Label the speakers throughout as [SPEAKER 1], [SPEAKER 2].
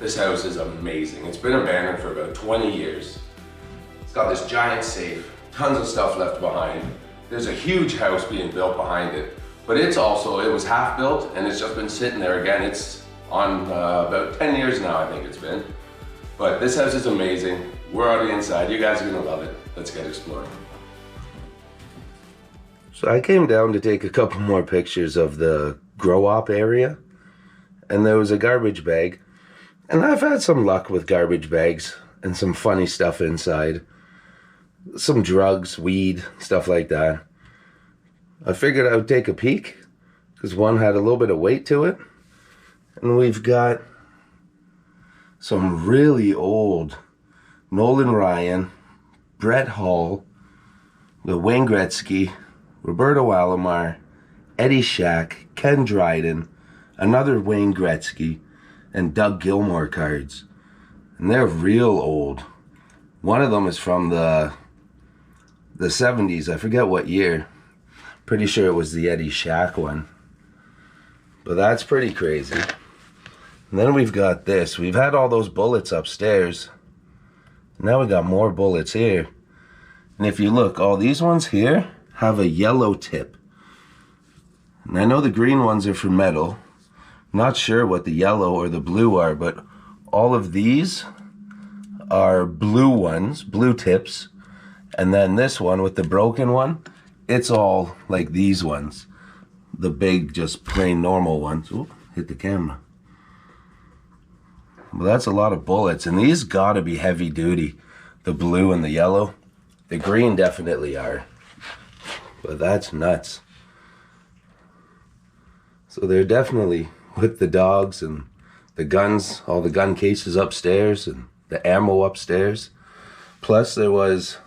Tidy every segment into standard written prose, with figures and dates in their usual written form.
[SPEAKER 1] This house is amazing. It's been abandoned for about 20 years. It's got this giant safe, tons of stuff left behind. There's a huge house being built behind it, but it was half built and it's just been sitting there again. It's on about 10 years now, I think it's been. But this house is amazing. We're on the inside. You guys are gonna love it. Let's get exploring. So I came down to take a couple more pictures of the grow-op area, and there was a garbage bag. And I've had some luck with garbage bags and some funny stuff inside. Some drugs, weed, stuff like that. I figured I would take a peek because one had a little bit of weight to it. And we've got some really old Nolan Ryan, Brett Hall, the Wayne Gretzky, Roberto Alomar, Eddie Shack, Ken Dryden, another Wayne Gretzky, and Doug Gilmour cards. And they're real old. One of them is from the 70s. I forget what year. Pretty sure it was the Eddie Shack one. But that's pretty crazy. And then we've got this. We've had all those bullets upstairs. Now we got more bullets here. And if you look, all these ones here have a yellow tip. And I know the green ones are for metal. Not sure what the yellow or the blue are, but all of these are blue ones, blue tips. And then this one with the broken one, it's all like these ones. The big, just plain normal ones. Ooh, hit the camera. Well, that's a lot of bullets, and these gotta be heavy duty. The blue and the yellow. The green definitely are. But that's nuts. So they're definitely with the dogs and the guns, all the gun cases upstairs and the ammo upstairs. Plus there was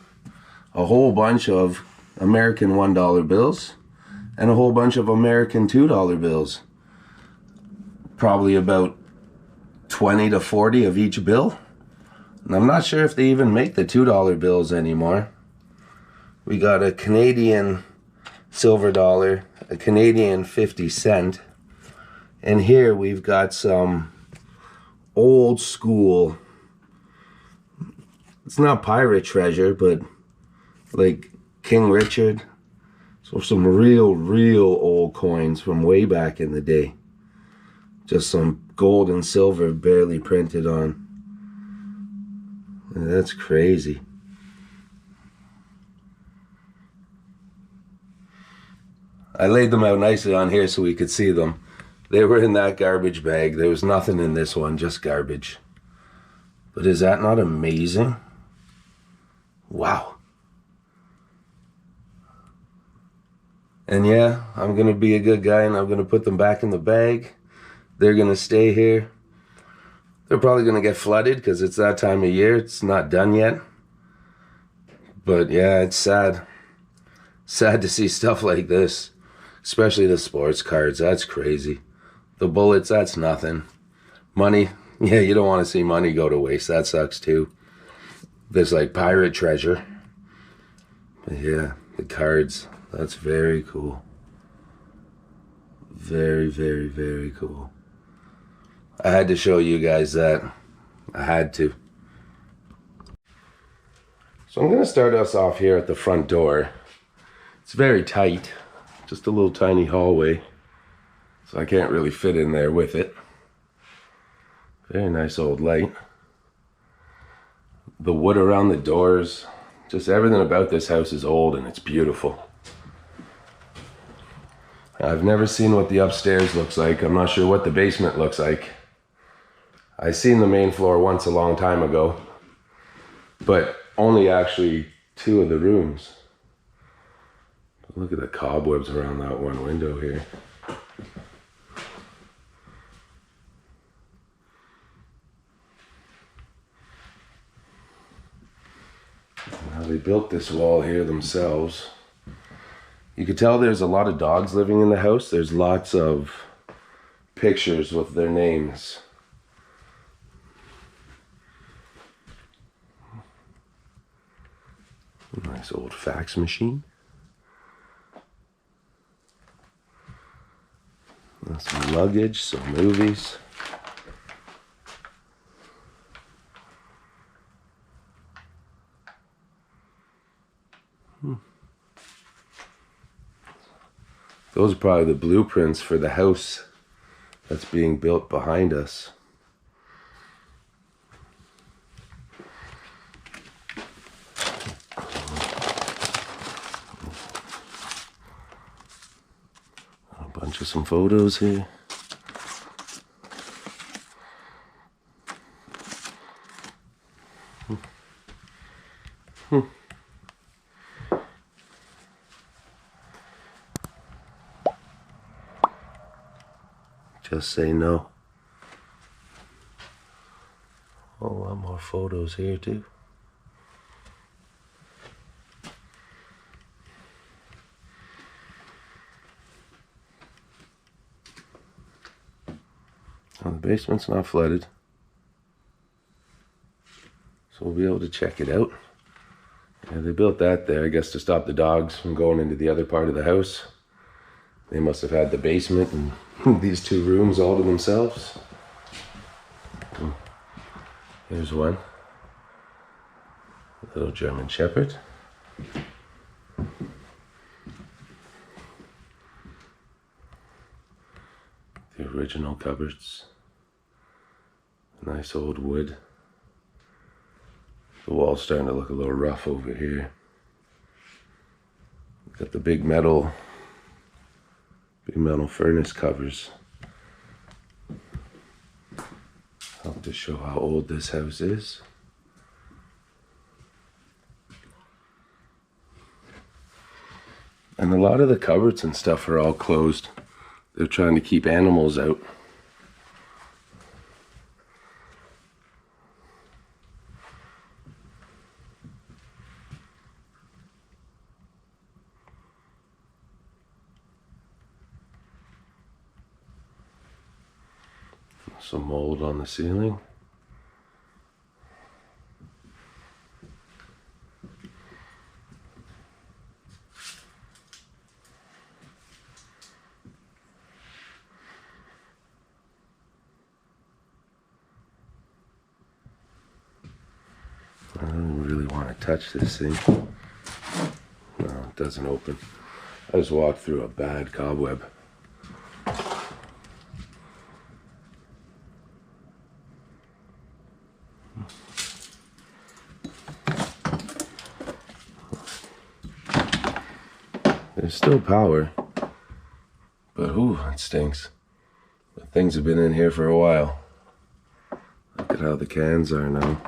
[SPEAKER 1] a whole bunch of American $1 bills and a whole bunch of American $2 bills. Probably about 20 to 40 of each bill. And I'm not sure if they even make the $2 bills anymore. We got a Canadian silver dollar, a Canadian 50 cent. And here we've got some old school, it's not pirate treasure, but like King Richard. So some real old coins from way back in the day. Just some gold and silver barely printed on. And that's crazy. I laid them out nicely on here so we could see them. They were in that garbage bag. There was nothing in this one, just garbage. But is that not amazing? Wow. And yeah, I'm gonna be a good guy and I'm gonna put them back in the bag. They're gonna stay here. They're probably gonna get flooded because it's that time of year. It's not done yet. But yeah, it's sad. Sad to see stuff like this. Especially the sports cards, that's crazy. The bullets, that's nothing. Money, yeah, you don't want to see money go to waste. That sucks too. There's like pirate treasure. But yeah, the cards, that's very cool. Very cool. I had to show you guys that. I had to. So I'm going to start us off here at the front door. It's very tight. Just a little tiny hallway. So I can't really fit in there with it. Very nice old light. The wood around the doors. Just everything about this house is old and it's beautiful. I've never seen what the upstairs looks like. I'm not sure what the basement looks like. I seen the main floor once a long time ago. But only actually 2 of the rooms. Look at the cobwebs around that one window here. Now they built this wall here themselves. You could tell there's a lot of dogs living in the house. There's lots of pictures with their names. Nice old fax machine. Some luggage, some movies. Those are probably the blueprints for the house that's being built behind us. A bunch of some photos here. Just say no. Oh, a lot more photos here too. Well, the basement's not flooded, so we'll be able to check it out. Yeah, they built that there, I guess, to stop the dogs from going into the other part of the house. They must have had the basement and these two rooms all to themselves. Here's one. A little German Shepherd. The original cupboards. Nice old wood. The wall's starting to look a little rough over here. Got the big metal furnace covers. Help to show how old this house is. And a lot of the cupboards and stuff are all closed. They're trying to keep animals out. Some mold on the ceiling. I don't really want to touch this thing. No, it doesn't open. I just walked through a bad cobweb. There's still power, but ooh, it stinks. But things have been in here for a while. Look at how the cans are now.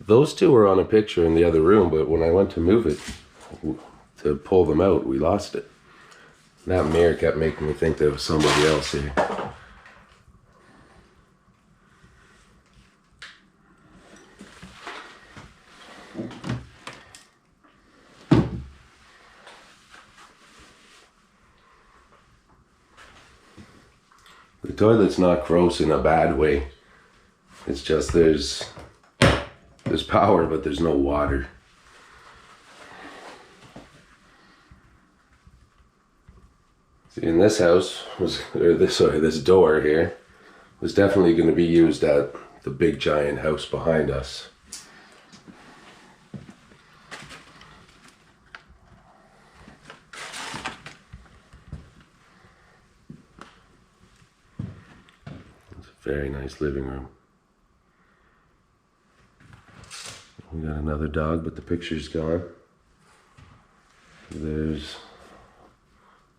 [SPEAKER 1] Those two were on a picture in the other room, but when I went to move it, to pull them out, we lost it. That mirror kept making me think there was somebody else here. The toilet's not gross in a bad way. It's just there's power, but there's no water. See, in this house this door here was definitely going to be used at the big giant house behind us. It's a very nice living room. We got another dog, but the picture's gone. There's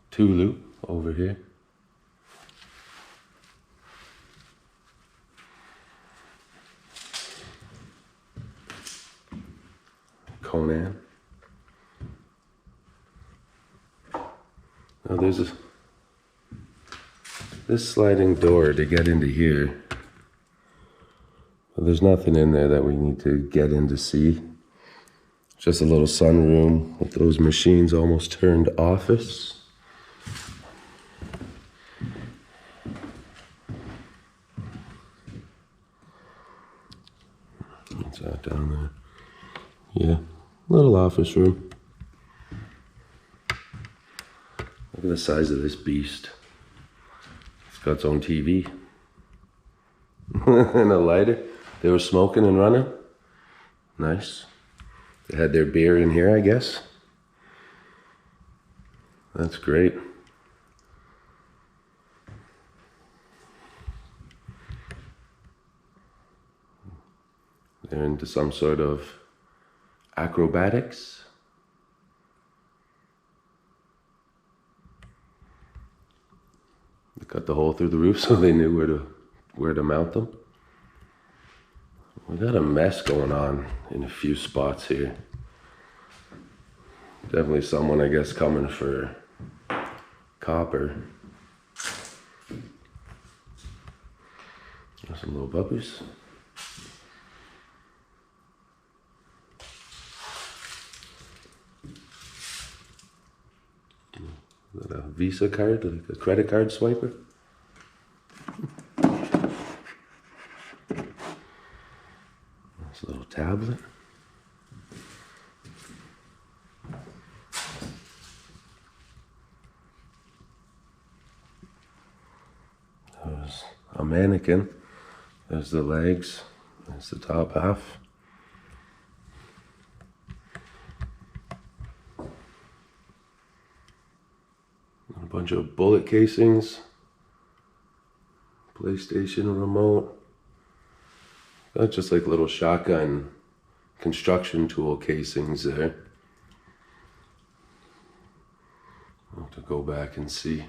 [SPEAKER 1] Tulu over here. Conan. Now there's this sliding door to get into here. But there's nothing in there that we need to get in to see. Just a little sunroom with those machines almost turned office. What's that down there? Yeah, little office room. Look at the size of this beast. It's got its own TV. And a lighter. They were smoking and running. Nice. They had their beer in here, I guess. That's great. They're into some sort of acrobatics. They cut the hole through the roof so they knew where to mount them. We got a mess going on in a few spots here. Definitely someone, I guess, coming for copper. There's some little puppies. Is that a Visa card, like a credit card swiper? This little tablet. There's a mannequin. There's the legs. There's the top half. A bunch of bullet casings. PlayStation remote. That's just like little shotgun construction tool casings there. I'll have to go back and see.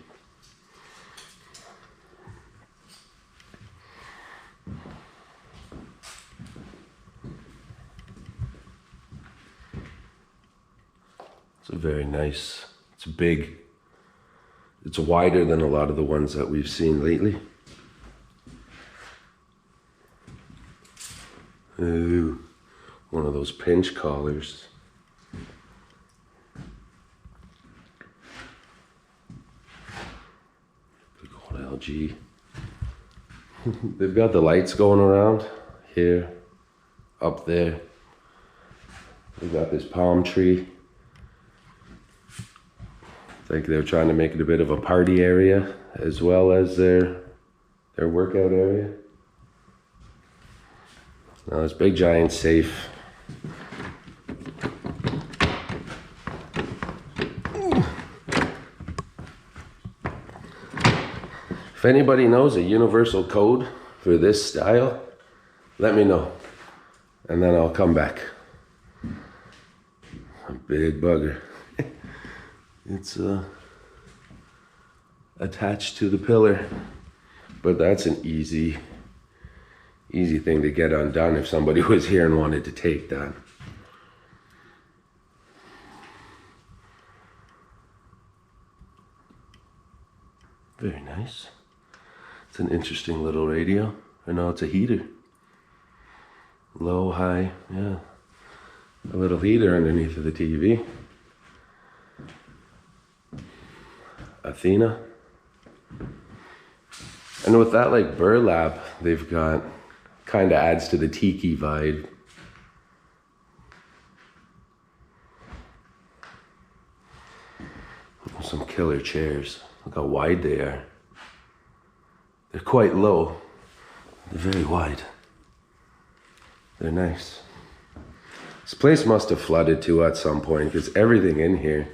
[SPEAKER 1] It's a very nice, it's big. It's wider than a lot of the ones that we've seen lately. Ooh, one of those pinch collars. Big old LG. They've got the lights going around here, up there. They've got this palm tree. I think they're trying to make it a bit of a party area as well as their workout area. Now this big giant safe. If anybody knows a universal code for this style, let me know, and then I'll come back. A big bugger. It's attached to the pillar, but that's an easy thing to get undone if somebody was here and wanted to take that. Very nice. It's an interesting little radio. I know it's a heater. Low, high, yeah. A little heater underneath of the TV. Athena. And with that like burlap they've got, kind of adds to the tiki vibe. Some killer chairs. Look how wide they are. They're quite low. They're very wide. They're nice. This place must have flooded too at some point because everything in here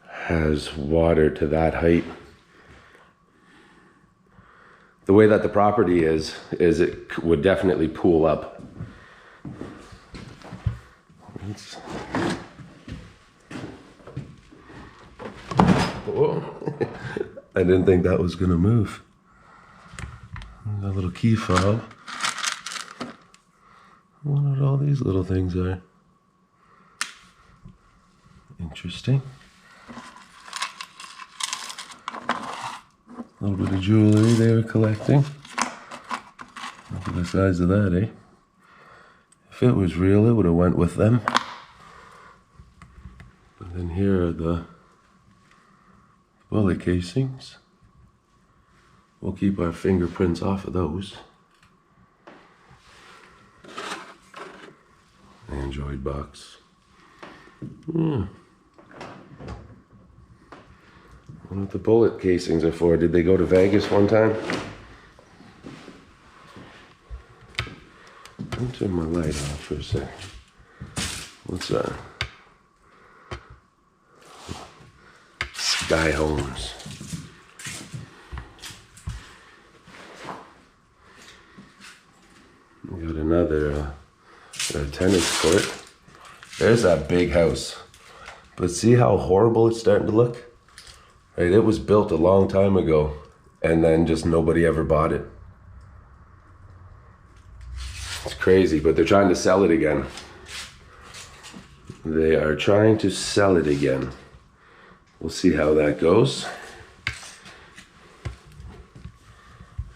[SPEAKER 1] has water to that height. The way that the property is it would definitely pool up. Whoa. I didn't think that was gonna move. There's a little key fob. I wonder what all these little things are. Interesting. A little bit of jewelry they were collecting. Look at the size of that, eh? If it was real, it would have went with them. And then here are the bullet casings. We'll keep our fingerprints off of those. Android box. I wonder what the bullet casings are for. Did they go to Vegas one time? Turn my light off for a sec. What's that? Sky Homes. We got another tennis court. There's that big house. But see how horrible it's starting to look? Right, it was built a long time ago, and then just nobody ever bought it. It's crazy, but they're trying to sell it again. They are trying to sell it again. We'll see how that goes.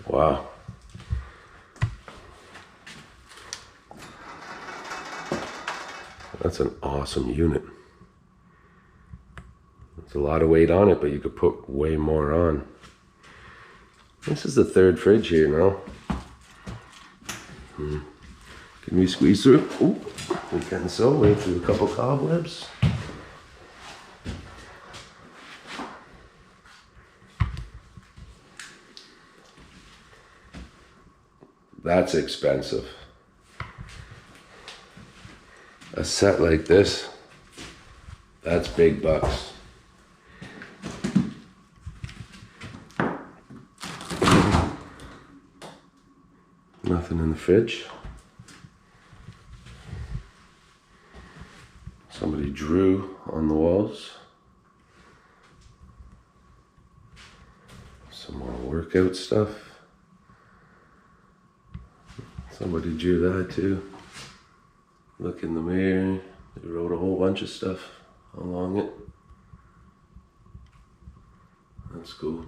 [SPEAKER 1] Wow. That's an awesome unit. It's a lot of weight on it, but you could put way more on. This is the third fridge here now. Can we squeeze through? Ooh, we can so. Wait through a couple cobwebs. That's expensive. A set like this, that's big bucks. Nothing in the fridge. Somebody drew on the walls. Some more workout stuff. Somebody drew that too. Look in the mirror. They wrote a whole bunch of stuff along it. That's cool.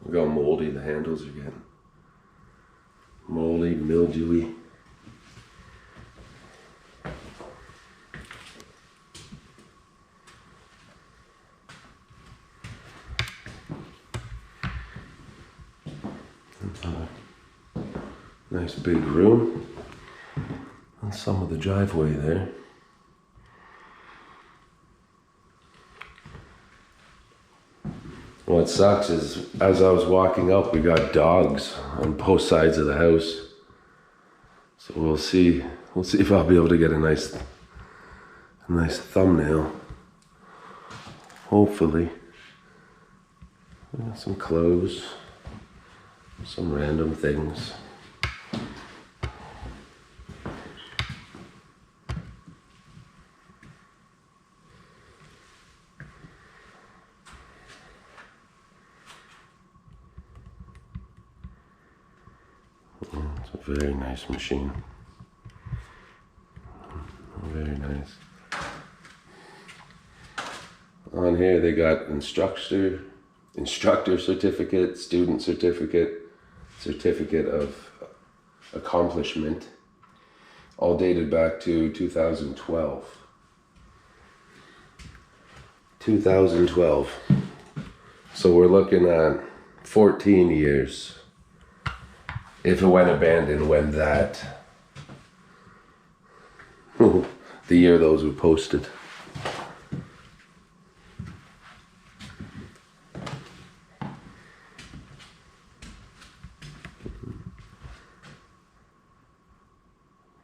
[SPEAKER 1] Look how moldy the handles are getting. Moldy, mildewy. Nice big room. And some of the driveway there. What sucks is, as I was walking up, we got dogs on both sides of the house. So we'll see if I'll be able to get a nice thumbnail. Hopefully. Some clothes, some random things. It's a very nice machine. Very nice. On here they got instructor certificate, student certificate, certificate of accomplishment, all dated back to 2012. 2012. So we're looking at 14 years. If it went abandoned when that, the year those were posted.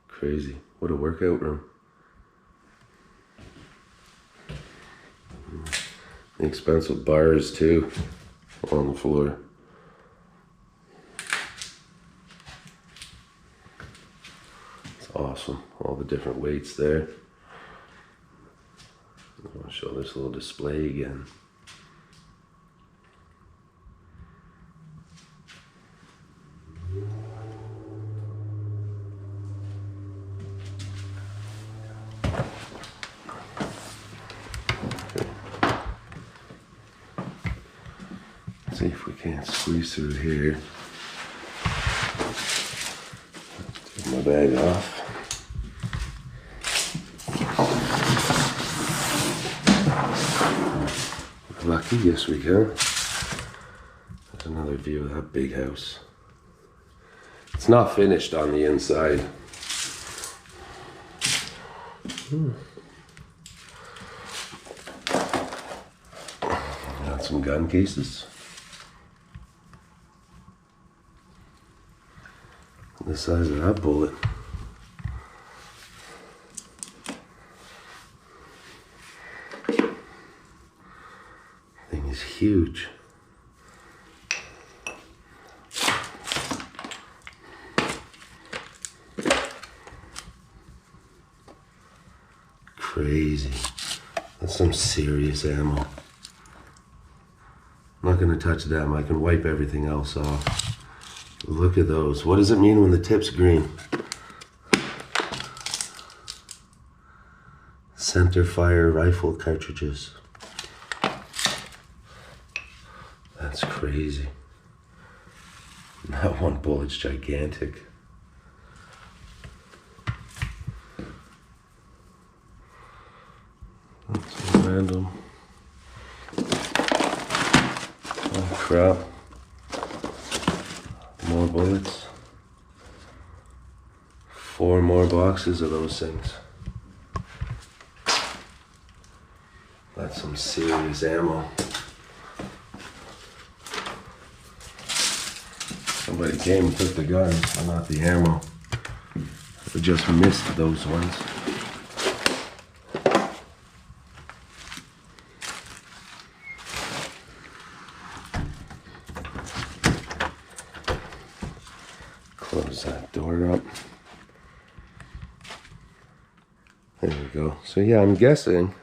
[SPEAKER 1] Crazy. What a workout room. Expensive bars too on the floor. It's awesome. All the different weights there. I'll show this little display again. See if we can't squeeze through here. Take my bag off. Lucky, yes we can. There's another view of that big house. It's not finished on the inside. some gun cases. The size of that bullet. Thing is huge. Crazy. That's some serious ammo. I'm not gonna touch them. I can wipe everything else off. Look at those. What does it mean when the tip's green? Center fire rifle cartridges. That's crazy. That one bullet's gigantic. That's random. Oh crap. More bullets. 4 more boxes of those things. That's some serious ammo. Somebody came and took the guns, but not the ammo. We just missed those ones. Close that door up. There we go. So yeah, I'm guessing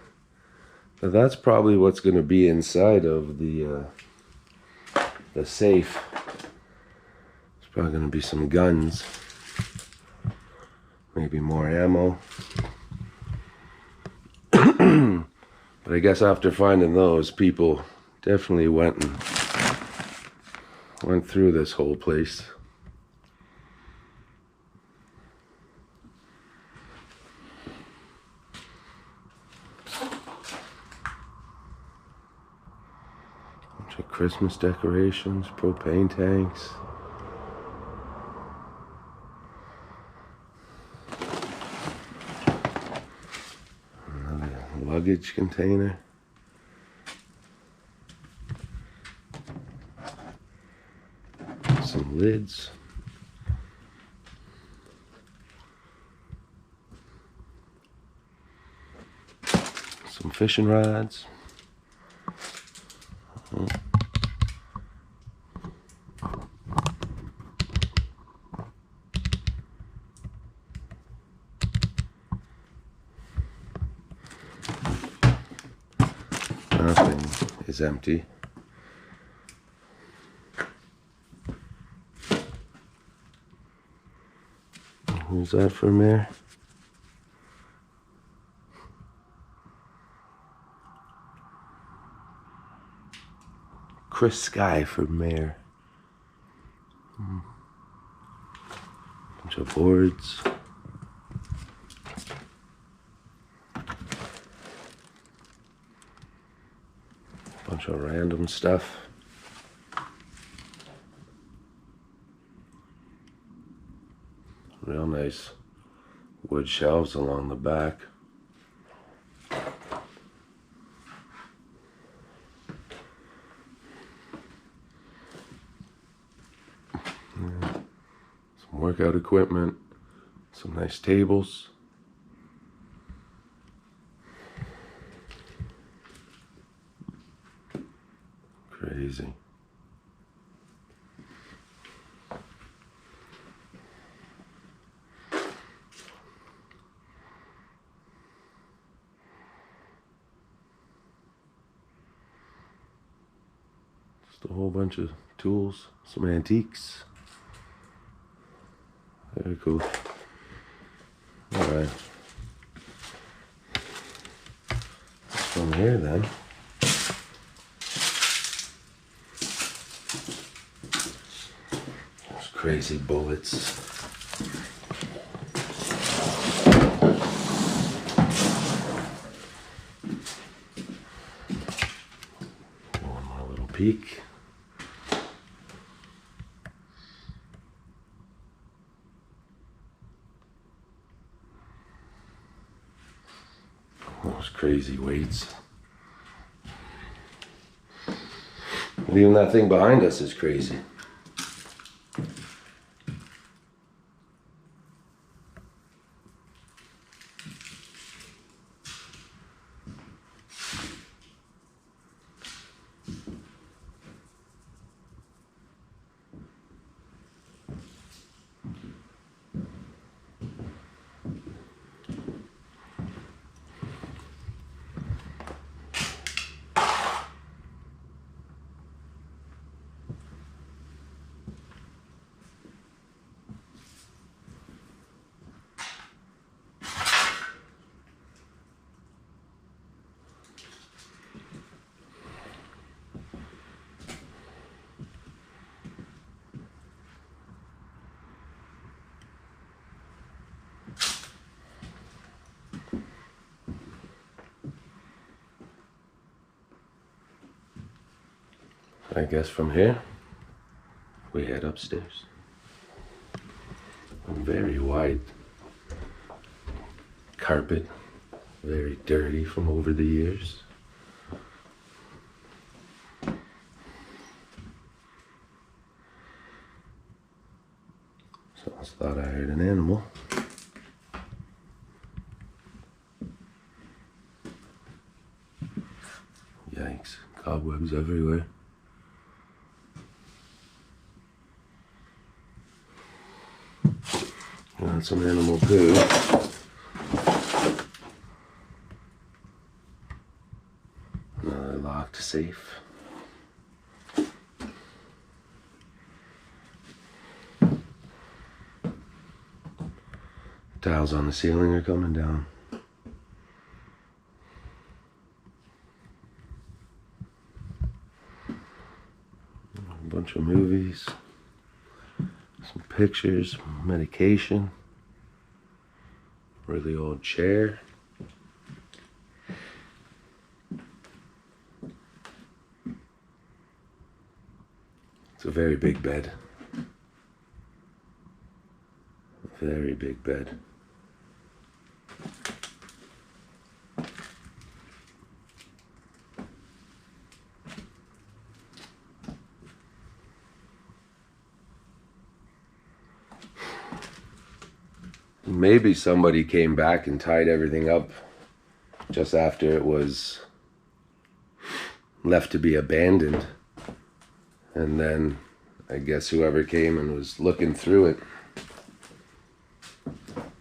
[SPEAKER 1] that that's probably what's going to be inside of the safe. There's probably going to be some guns, maybe more ammo. But I guess after finding those, people definitely went through this whole place. Bunch of Christmas decorations, propane tanks. Another luggage container. Some lids. Some fishing rods. Nothing is empty. Who's that from there? Chris Sky for mayor. Bunch of boards. Bunch of random stuff. Real nice wood shelves along the back. Some workout equipment, some nice tables. Crazy. Just a whole bunch of tools, some antiques. Very cool. All right. From here then. Those crazy bullets. One more little peek. Those crazy weights. But even that thing behind us is crazy. I guess from here, we head upstairs. Very wide carpet, very dirty from over the years. So I thought I heard an animal. Yikes, cobwebs everywhere. Got some animal poo. Another locked safe. Tiles on the ceiling are coming down. A bunch of movies. Some pictures, medication, really old chair. It's a very big bed. Very big bed. Maybe somebody came back and tied everything up just after it was left to be abandoned. And then I guess whoever came and was looking through it.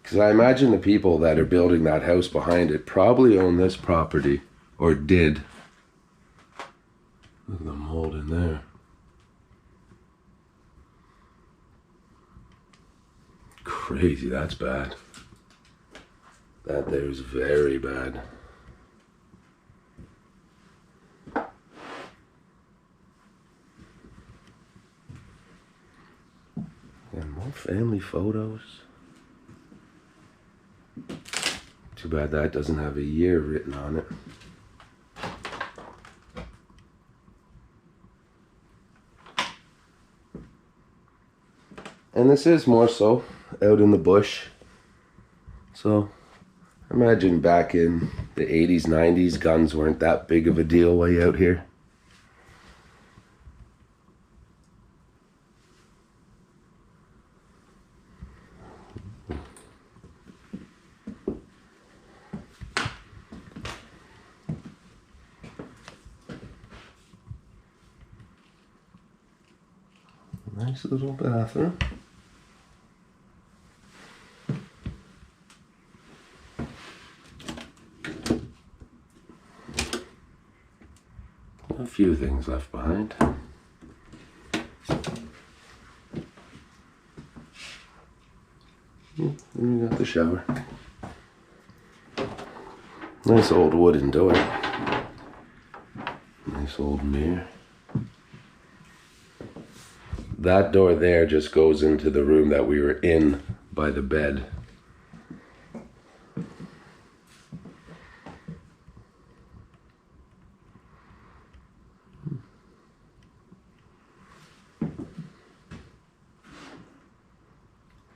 [SPEAKER 1] Because I imagine the people that are building that house behind it probably own this property, or did. Look at the mold in there. Crazy, that's bad. That there's very bad. And more family photos. Too bad that doesn't have a year written on it. And this is more so out in the bush. So imagine back in the 80s, 90s, guns weren't that big of a deal way out here. Nice little bathroom. A few things left behind. And you got the shower. Nice old wooden door. Nice old mirror. That door there just goes into the room that we were in by the bed.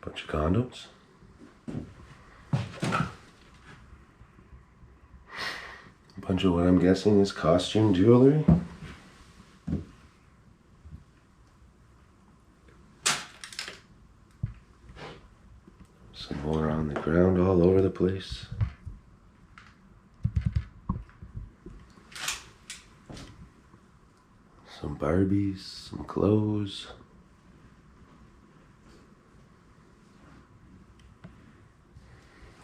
[SPEAKER 1] Bunch of condoms. A bunch of what I'm guessing is costume jewelry. Some more on the ground all over the place. Some Barbies, some clothes.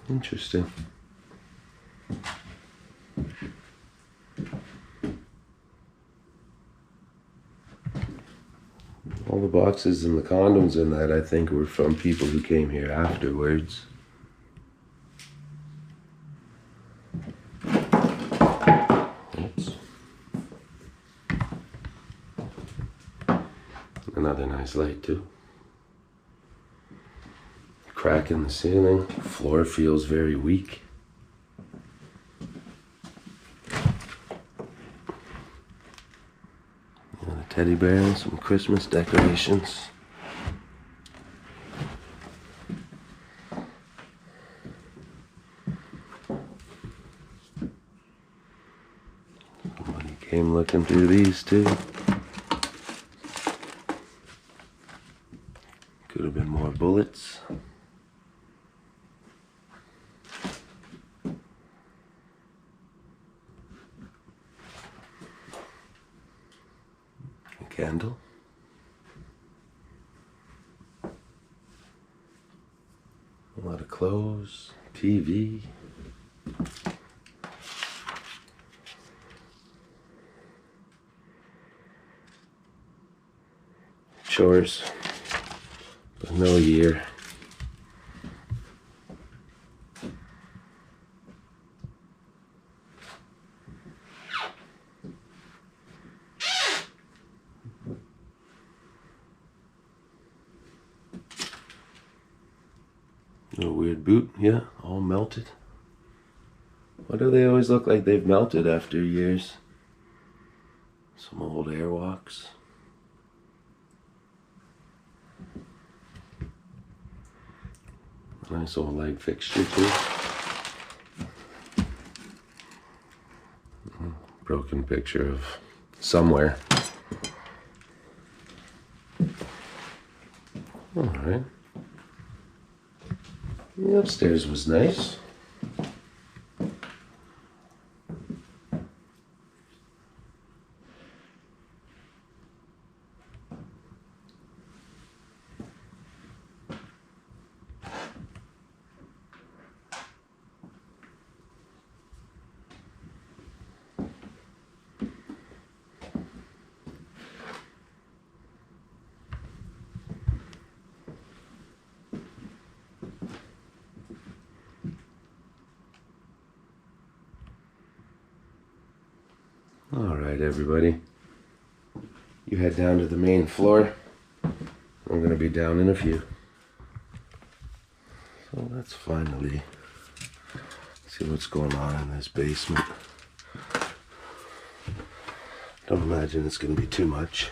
[SPEAKER 1] Interesting. All the boxes and the condoms in that, I think, were from people who came here afterwards. Oops. Another nice light, too. Crack in the ceiling. Floor feels very weak. And a teddy bear and some Christmas decorations. Somebody came looking through these too. Could have been more bullets. Candle. A lot of clothes, TV. Chores, but no year. A weird boot, yeah, all melted. Why do they always look like they've melted after years? Some old airwalks. Nice old light fixture too. Broken picture of somewhere. All right. The upstairs was nice. Alright, everybody. You head down to the main floor. I'm going to be down in a few. So let's finally see what's going on in this basement. Don't imagine it's going to be too much.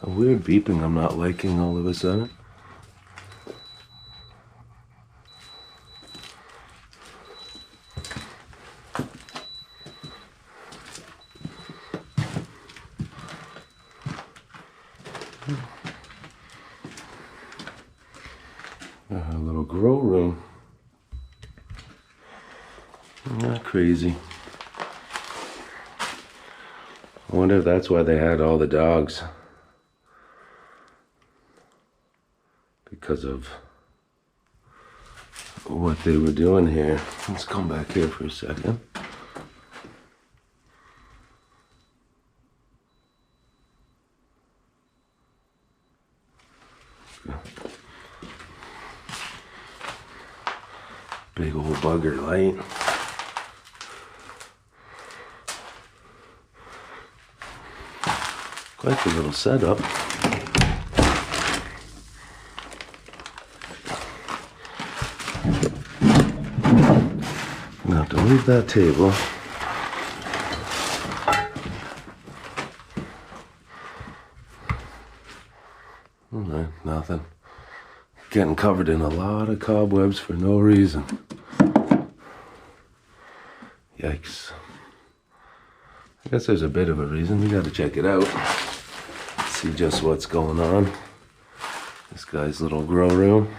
[SPEAKER 1] A weird beeping I'm not liking all of a sudden. A little grow room. Not crazy. I wonder if that's why they had all the dogs. Because of what they were doing here. Let's come back here for a second. Big old bugger light. Quite a little setup. Now to leave that table. No, nothing. Getting covered in a lot of cobwebs for no reason. Yikes. I guess there's a bit of a reason. We gotta check it out. See just what's going on. This guy's little grow room.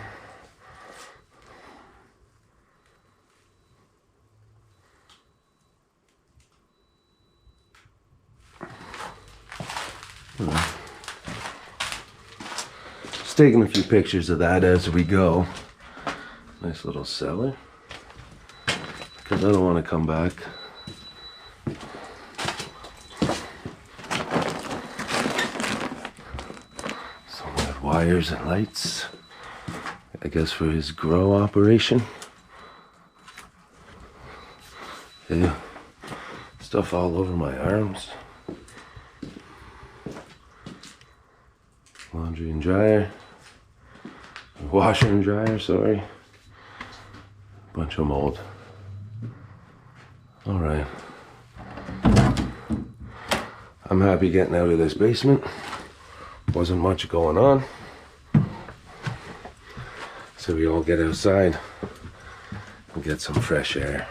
[SPEAKER 1] Just taking a few pictures of that as we go. Nice little cellar. Because I don't want to come back. Some got wires and lights. I guess for his grow operation. Yeah. Stuff all over my arms. Laundry and dryer. Washer and dryer, sorry. Bunch of mold. All right. I'm happy getting out of this basement. Wasn't much going on. So we all get outside and get some fresh air.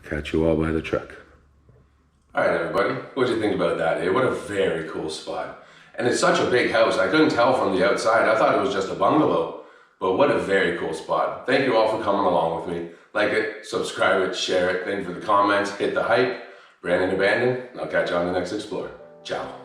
[SPEAKER 1] Catch you all by the truck. All right, everybody, what'd you think about that? Hey, what a very cool spot. And it's such a big house. I couldn't tell from the outside. I thought it was just a bungalow, but what a very cool spot. Thank you all for coming along with me. Like it, subscribe it, share it. Thank you for the comments. Hit the hype. Brandon Abandon. I'll catch you on the next Explore. Ciao.